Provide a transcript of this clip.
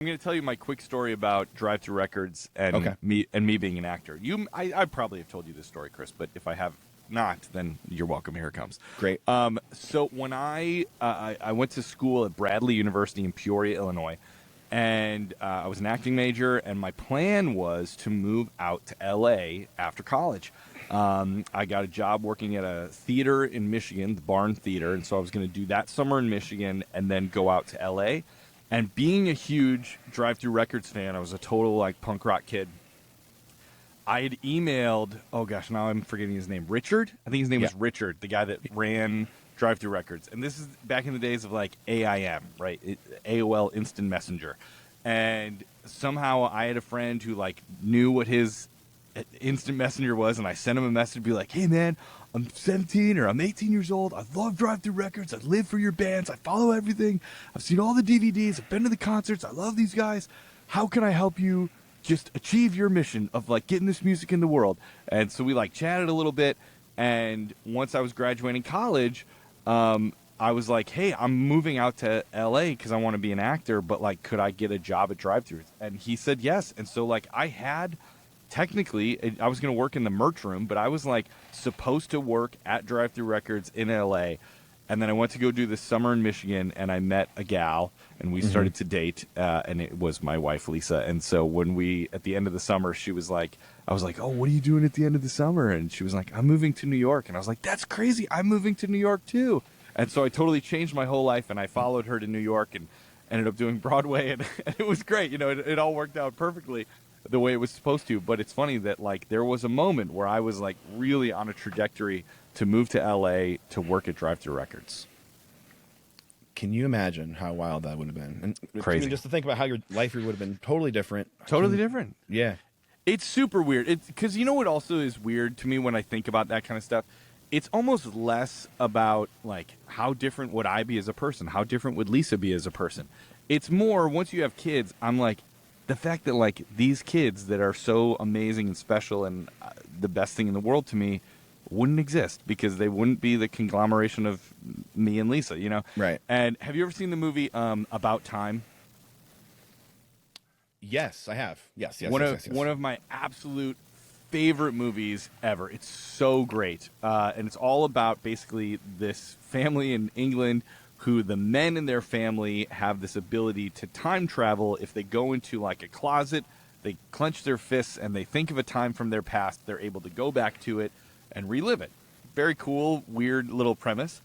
I'm going to tell you my quick story about Drive Thru Records and Okay. me being an actor. I probably have told you this story, Chris, but if I have not, then you're welcome. Here it comes. Great. So when I went to school at Bradley University in Peoria, Illinois, and I was an acting major, and my plan was to move out to L.A. after college. I got a job working at a theater in Michigan, the Barn Theater, and so I was going to do that summer in Michigan and then go out to L.A. And being a huge Drive Thru Records fan, I was a total like punk rock kid. I had emailed, oh gosh, now I'm forgetting his name, Richard? I think his name was Richard, the guy that ran Drive Thru Records. And this is back in the days of like AIM, right? AOL Instant Messenger. And somehow I had a friend who like knew what his Instant Messenger was, and I sent him a message, be like, hey man, I'm 17 or I'm 18 years old. I love Drive Thru Records. I live for your bands. I follow everything. I've seen all the DVDs. I've been to the concerts. I love these guys. How can I help you just achieve your mission of like getting this music in the world? And so we like chatted a little bit. And once I was graduating college, I was like, hey, I'm moving out to LA because I want to be an actor, but like, could I get a job at Drive Thru? And he said yes. And so like I had technically, I was going to work in the merch room, but I was like supposed to work at Drive Thru Records in LA. And then I went to go do this summer in Michigan, and I met a gal, and we started to date, and it was my wife, Lisa. And so when at the end of the summer, she was like, I was like, oh, what are you doing at the end of the summer? And she was like, I'm moving to New York. And I was like, that's crazy. I'm moving to New York too. And so I totally changed my whole life, and I followed her to New York and ended up doing Broadway, and it was great. You know, it all worked out perfectly the way it was supposed to. But it's funny that like there was a moment where I was like really on a trajectory to move to LA to work at Drive Thru Records. Can you imagine how wild that would have been? And Crazy. I mean, just to think about how your life would have been totally different. Totally different. Yeah. It's super weird. It's because you know what also is weird to me when I think about that kind of stuff? It's almost less about like how different would I be as a person? How different would Lisa be as a person? It's more once you have kids, I'm like, the fact that like these kids that are so amazing and special and the best thing in the world to me wouldn't exist because they wouldn't be the conglomeration of me and Lisa, you know? Right. And have you ever seen the movie About Time? Yes, I have. Yes. One of my absolute favorite movies ever. It's so great. And it's all about basically this family in England who the men in their family have this ability to time travel. If they go into like a closet, they clench their fists and they think of a time from their past, they're able to go back to it and relive it. Very cool, weird little premise.